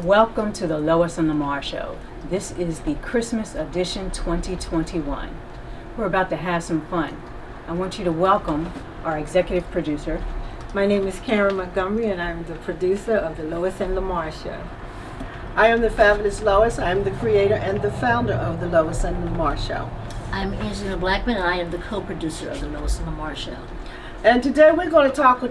Welcome to the Lois and Lamar Show. This is the Christmas edition 2021. We're about to have some fun. I want you to welcome our executive producer. My name is Karen Montgomery, and I'm the producer of the Lois and Lamar Show. I am the fabulous Lois. I am the creator and the founder of the Lois and Lamar Show. I'm Angela Blackman, and I am the co-producer of the Lois and Lamar Show. And today we're going to talk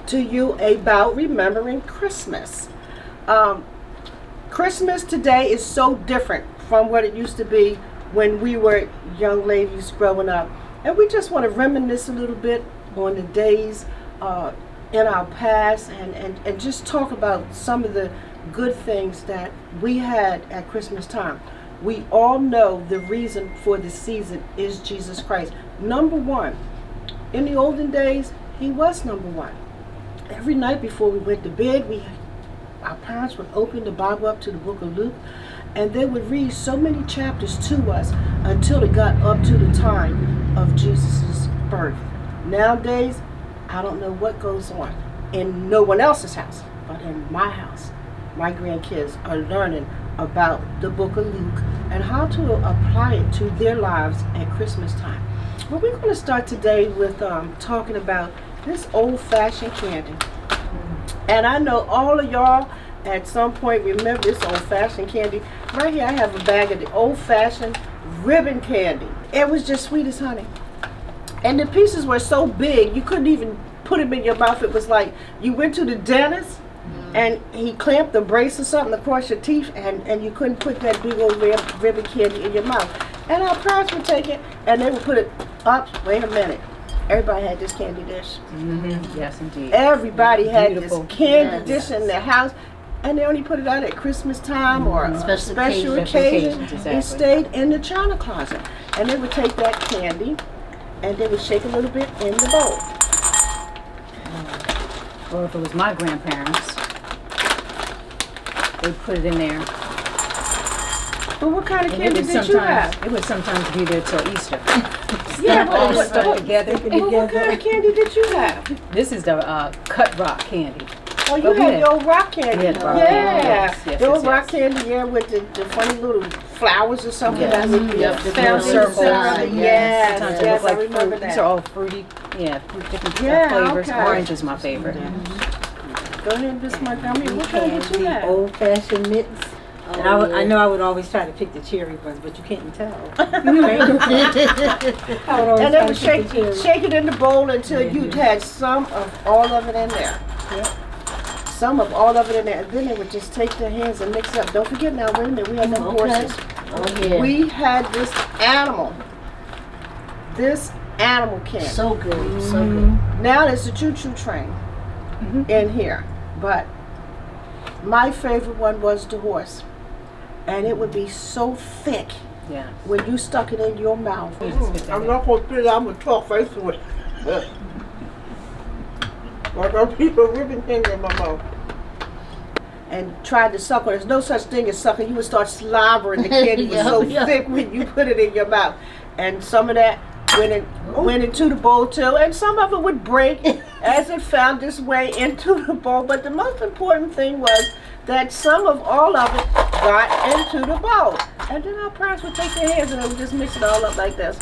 to you about remembering Christmas. Christmas today is so different from what it used to be when we were young ladies growing up. And we just want to reminisce a little bit on the days in our past and just talk about some of the good things that we had at Christmas time. We all know the reason for the season is Jesus Christ. Number one. In the olden days, he was number one. Every night before we went to bed, our parents would open the Bible up to the book of Luke, and they would read so many chapters to us until it got up to the time of Jesus' birth. Nowadays, I don't know what goes on in no one else's house, but in my house, my grandkids are learning about the book of Luke and how to apply it to their lives at Christmas time. Well, we're going to start today with talking about this old-fashioned candy. And I know all of y'all at some point remember this old-fashioned candy. Right here I have a bag of the old-fashioned ribbon candy. It was just sweet as honey. And the pieces were so big you couldn't even put them in your mouth. It was like you went to the dentist and he clamped a brace or something across your teeth and you couldn't put that big old ribbon candy in your mouth. And our parents would take it and they would put it up. Wait a minute. Everybody had this candy dish. Mm-hmm. Yes, indeed. Everybody had Beautiful. this candy dish in their house. And they only put it out at Christmas time or special occasions. Exactly. It stayed in the china closet. And they would take that candy and they would shake a little bit in the bowl. Or if it was my grandparents, they'd put it in there. But what kind of And candy did you have? It would sometimes be there till Easter. Yeah, All but stuck together. what kind of candy did you have? This is the cut rock candy. Oh, you But we had had- the old rock candy. we had rock Yeah, candy, yes, the old yes, rock yes. candy, yeah, with the funny little flowers or something. Yes. That would be Yes. the The fountain circles. inside. Yes, Sometimes yes, they look I like remember fruit. that. These are all fruity. Yeah, different Yeah, flavors. okay. Orange is my favorite. Go ahead, Miss Montgomery. What kind did you The have? old-fashioned mitts. And I know I would always try to pick the cherry ones, but you couldn't tell. I would always And they try would to pick the cherry. shake it in the bowl until you had some of all of it in there. Yep. Some of all of it in there. And then they would just take their hands and mix it up. Don't forget now, wait a minute, we had them horses. Oh, yeah. We had this animal candy. So good, so good. Now there's a choo-choo train in here, but my favorite one was the horse. And it would be so thick Yeah. when you stuck it in your mouth. I'm not going to spit it out, I'm going to talk right through it. Like I keep a ribbon candy in my mouth. And tried to suck on it. There's no such thing as sucking. You would start slobbering. The candy was so thick when you put it in your mouth. And some of that went into the bowl too. And some of it would break as it found its way into the bowl. But the most important thing was that some of all of it got into the bowl. And then our parents would take their hands and they would just mix it all up like this.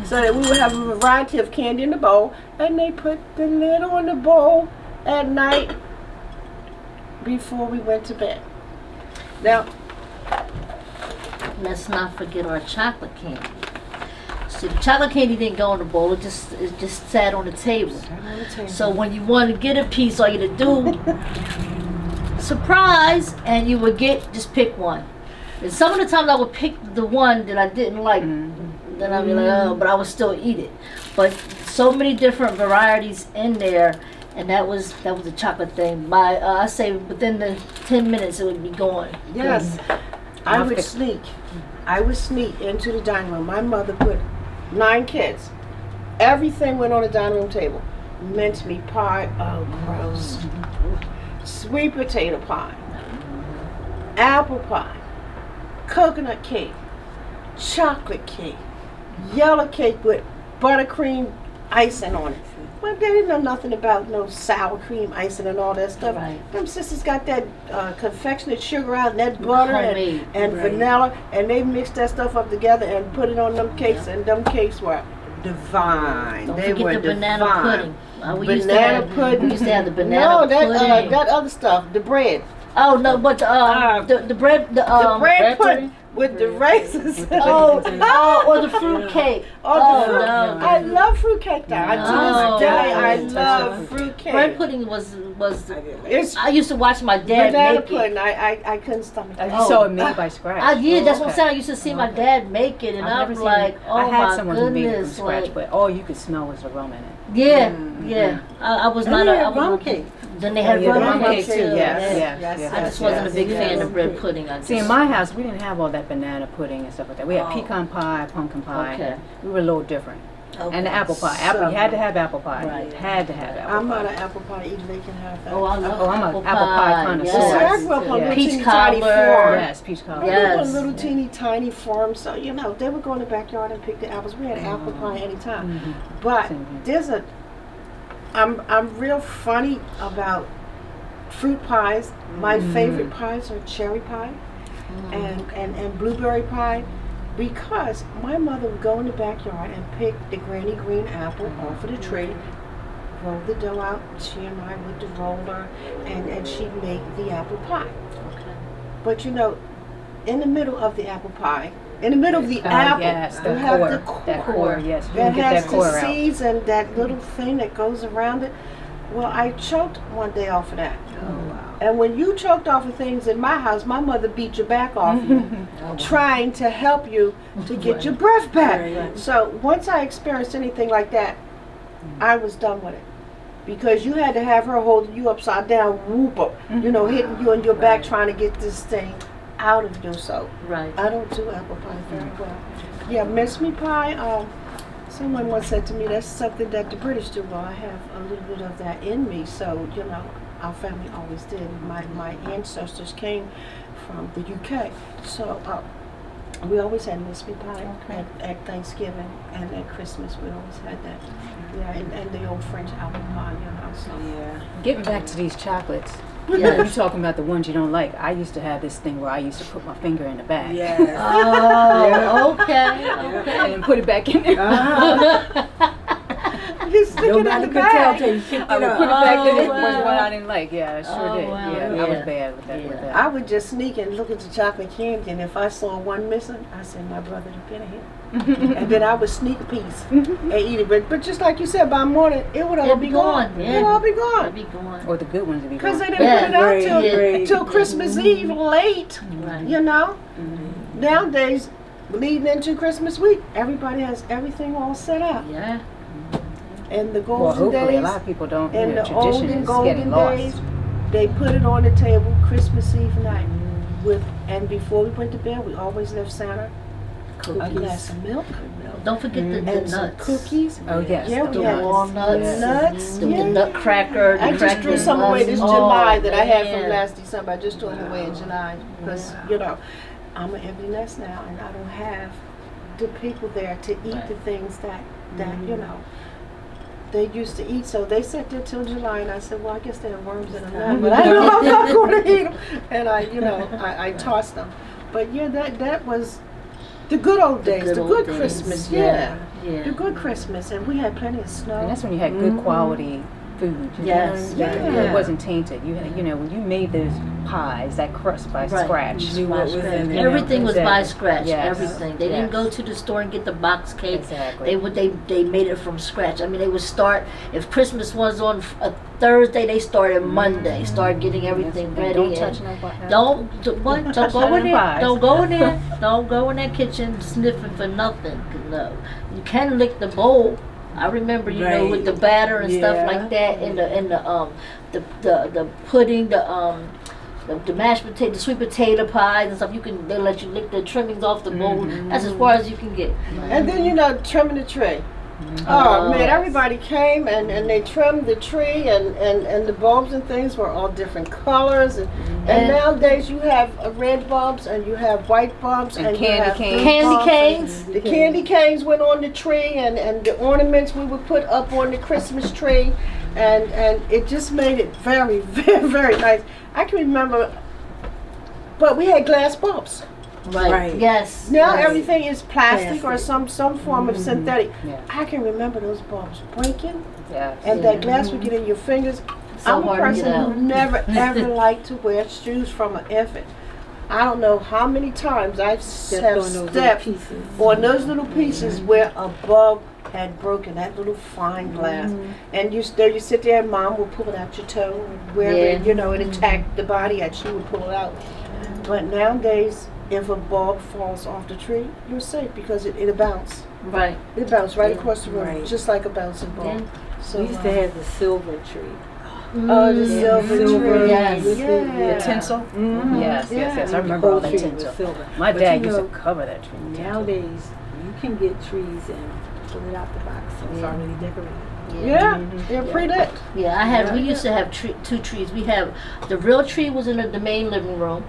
So that we would have a variety of candy in the bowl. And they put the lid on the bowl at night before we went to bed. Now, Let's not forget our chocolate candy. See, the chocolate candy didn't go in the bowl; it just sat on the table. So when you want to get a piece, all you had to do, surprise, and you would just pick one. And some of the times I would pick the one that I didn't like. Then I'd be like, oh, but I would still eat it. But so many different varieties in there, and that was the chocolate thing. I say within the 10 minutes it would be gone. yes, I would sneak into the dining room. My mother put 9 kids. Everything went on the dining room table. Mincemeat pie, oh gross. Sweet potato pie, apple pie, coconut cake, chocolate cake, yellow cake with buttercream icing on it. Well, they didn't know nothing about no sour cream icing and all that stuff. Right. Them sisters got that confectionate sugar out and that butter Homemade. and Right. vanilla, and they mixed that stuff up together and put it on them cakes, and them cakes were divine. Don't they were forget the banana divine. pudding. We used to Banana have, pudding. We used to have the banana No, that pudding. that other stuff, the bread. Oh no, but the bread, The bread bread pudding pudding? with the raisins. oh, or the fruit cake. Oh, the fruit. no. I love fruit cake though. To No. this day, I No. love fruit cake. Bread pudding was. It's I used to watch my dad banana make pudding. it. I couldn't stomach I it. just saw it made by scratch. I did. That's what I'm Okay. saying. I used to see my Okay. dad make it, and I've I never was seen like, it. "Oh I had my someone who made it from goodness!" scratch, Like, but all you could smell was the rum in it. yeah, Mm-hmm. yeah. I was And not they a. had I was rum not- cake. Then they had Yeah, the rum rum cake cake too. too. Yes, yeah. yes. I just wasn't a big fan of bread pudding. I just, See, in my house, we didn't have all that banana pudding and stuff like that. We had Oh. pecan pie, pumpkin pie. Okay. We were a little different. Okay. And the apple pie. Apple, you had to have apple pie. Right. You had to have apple I'm pie. not an apple pie eater. They can have that. Oh, I love Oh, I'm a apple apple pie connoisseur. See, I Yes. grew up on Yeah. little Peach teeny tiny cobbler. farm. Yes, peach cobbler. I grew up on Yes. little teeny tiny farm, so you know they would go in the backyard and pick the apples. We had apple pie anytime. Mhm. But Same here. there's a, I'm real funny about fruit pies. My favorite pies are cherry pie and blueberry pie, because my mother would go in the backyard and pick the granny green apple off of the tree, roll the dough out, she and I with the roller, and she'd make the apple pie. Okay. But you know, in the middle of the apple pie, in the middle of the apple, Yes, you the have core. the That core. core, yes. You That can get has that core the out. seeds and that little thing that goes around it. Well, I choked one day off of that. Oh, wow. And when you choked off of things in my house, my mother beat your back off you, trying to help you to get your breath back. Right. So once I experienced anything like that, I was done with it. Because you had to have her holding you upside down, whoop, you know, hitting you in your back trying to get this thing out of you. So Right. I don't do apple pie very well. Yeah, mincemeat pie, someone once said to me, that's something that the British do. Well, I have a little bit of that in me, so, you know, our family always did. My ancestors came from the UK, so we always had mincemeat pie Okay. at Thanksgiving, and at Christmas we always had that. Yeah, and the old French apple pie, you know, so. Yeah. Getting back to these chocolates. Yes. You're talking about the ones you don't like. I used to have this thing where I used to put my finger in the bag. Yes. Oh, okay. And Okay. then put it back in there. You stick it in Nobody the could tell bag. till you picked I it would up. put it back in there. Oh, It was wow. one I didn't like. Yeah, I sure Oh, did. wow. Yeah, I Yeah. was bad with that. With Yeah. that. I would just sneak and look at the chocolate candy, and if I saw one missing, I said, my brother had been here. And then I would sneak a piece and eat it. But just like you said, by morning, it would all It'd be be gone. gone, It yeah. would all be I'd gone. be going. Or the good ones would be Because they gone. didn't Yeah, put it out great, great. till Christmas Eve late, Right. you know? Mm-hmm. Nowadays, leading into Christmas week, everybody has everything all set up. Yeah. And the Well, golden hopefully a days, lot of people don't. and You know, the tradition olden is golden getting lost. days, they put it on the table Christmas Eve night. And before we went to bed, we always left Santa a Cookies. glass of milk Don't forget the and some nuts. cookies. Oh yes. Yeah, the we had nuts. walnuts. Yes. Nuts. The Yeah. nutcracker. The I just cracked threw some away this nuts. July Oh, that I had man. from last December. I just threw them away in July because, you know, I'm an empty nest now and I don't have the people there to eat Right. the things that you know, they used to eat. So they sat there till July and I said, well, I guess they have worms in them now, but I know I'm not going to eat them. And I tossed them. But yeah, that was the good old days, the old good days. Christmas, Yeah. the Yeah. good Christmas. And we had plenty of snow. And that's when you had good quality food. You Yes. know, Yeah. It wasn't tainted. You know, when you made those pies, that crust by Right. scratch. You knew what was in there. Everything was by Exactly. scratch. Yes. Everything. They didn't Yes. go to the store and get the box cake. Exactly. They made it from scratch. I mean, they would start if Christmas was on a Thursday. They started Monday. Start getting everything ready. Don't and touch no Don't what? Don't touch go none in of the there. pies. Don't go in there. Don't go in that kitchen sniffing for nothing. 'Cause no, you can lick the bowl. I remember, you know, with the batter and stuff Yeah. like that, and the pudding, the mashed potato, the sweet potato pies and stuff. They let you lick the trimmings off the bowl. That's as far as you can get. And then, you know, trimming the tree. Oh man, yes. everybody came and they trimmed the tree and the bulbs and things were all different colors and nowadays you have red bulbs and you have white bulbs And you candy have canes. blue Candy bulbs, canes. and the candy canes went on the tree and the ornaments we would put up on the Christmas tree and it just made it very, very, very nice. I can remember, but we had glass bulbs. Right. Yes. Now Right. everything is plastic or Plastic. some form of synthetic. Yeah. I can remember those bulbs breaking Yes. and that glass would get in your fingers. So I'm a hard to person get out. who never ever liked to wear shoes from an infant. I don't know how many times I've Stepped have on those little stepped pieces. on those little pieces where a bulb had broken, that little fine glass. And you sit there and mom will pull it out your toe and wherever Yeah. it attacked the body and she would pull it out. But nowadays, if a bulb falls off the tree, you're safe because it'll bounce. Right. It bounced right Yeah, across the room, right. just like a bouncing ball. Yeah. So We used to have the silver tree. oh, the silver tree. Yes. with Yeah. The tinsel? Mhm. Yes, yes, yes. I Yeah. remember all Whole that tree tinsel. was silver. My But dad you used know, to cover that tree with tinsel. Nowadays, you can get trees and pull it out the box, so it's Yeah. already decorated. Yeah, they're pre-lit. Yeah, we used to have two trees. We have the real tree was in the main living room,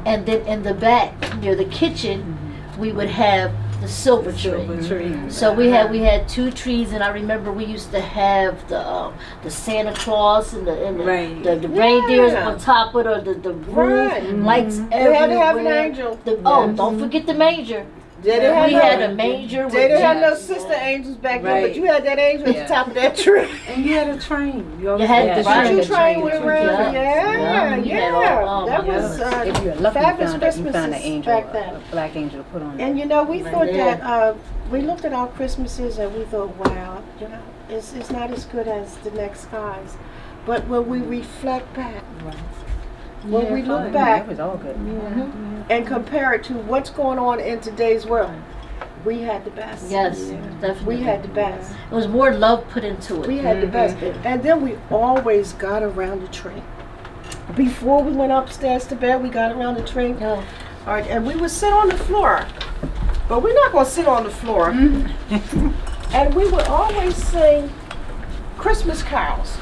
and then in the back near the kitchen, we would have the silver tree. Silver tree. So we had two trees, and I remember we used to have the Santa Claus and Right. the reindeers Yeah. on top of the roof, Right. lights They everywhere. had to have an angel. Don't forget the manger. They didn't have We no, had a manger. they didn't with have no Yes. sister angels back then, Right. but you had that angel at Yeah. the top of that tree. And you had a train. You always had Yeah, the she Did had you the train train with too. around? Yeah. Yeah, We yeah. had all That my was goodness. If you're lucky, fabulous you found an Christmases angel, back then. a black angel to put on it. And we thought Yeah. that we looked at our Christmases and we thought, wow, it's not as good as the next guys. But when we reflect back, when we look back It was all good. and compare it to what's going on in today's world, we had the best. Yes, definitely. We had the best. It was more love put into it. We had the best. And then we always got around the tree. Before we went upstairs to bed, we got around the tree. Yeah. All right, and we would sit on the floor. But we're not going to sit on the floor. And we would always sing Christmas carols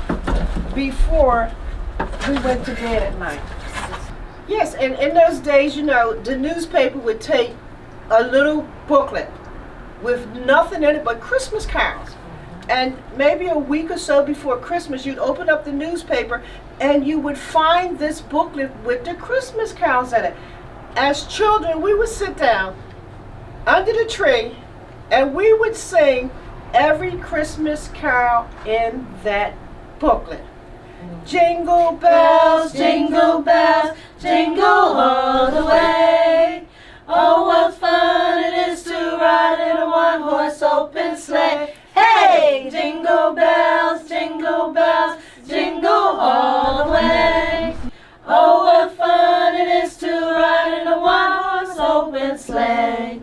before we went to bed at night. Yes, and in those days, the newspaper would take a little booklet with nothing in it but Christmas carols. And maybe a week or so before Christmas, you'd open up the newspaper and you would find this booklet with the Christmas carols in it. As children, we would sit down under the tree and we would sing every Christmas carol in that booklet. Jingle bells, jingle bells, jingle all the way. Oh, what fun it is to ride in a one-horse open sleigh. Hey, jingle bells, jingle all the way. Oh, what fun it is to ride in a one-horse open sleigh.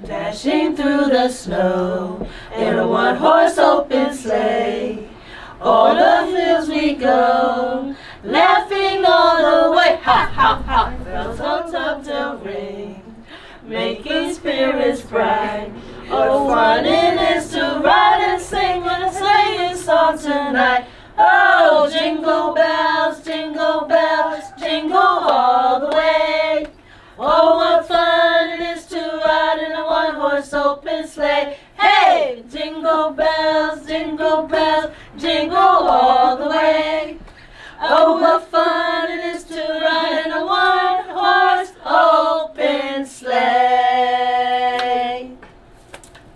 Dashing through the snow in a one-horse open sleigh. O'er the fields we go, laughing all the way. Ha, ha, ha, bells on top to ring, making spirits bright. What fun it is to ride and sing a sleighing song tonight. Oh, jingle bells, jingle all the way. Oh, what fun it is to ride in a one-horse open sleigh. Hey, jingle bells, jingle all the way. Oh, what fun it is to ride in a one-horse open sleigh.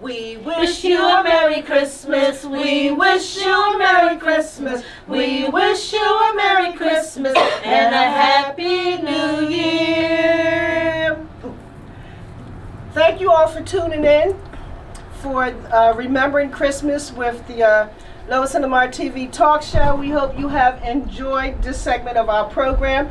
We wish you a Merry Christmas. We wish you a Merry Christmas. We wish you a Merry Christmas and a Happy New Year. Thank you all for tuning in for Remembering Christmas with the Lois and Lamar TV talk show. We hope you have enjoyed this segment of our program,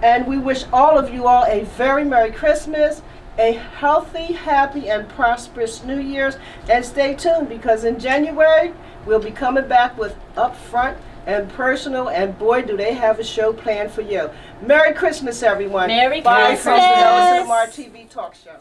and we wish all of you all a very Merry Christmas, a healthy, happy, and prosperous New Year's, and stay tuned because in January we'll be coming back with Upfront and Personal, and boy do they have a show planned for you. Merry Christmas, everyone. Merry Bye Christmas. from the Lois and Lamar TV talk show.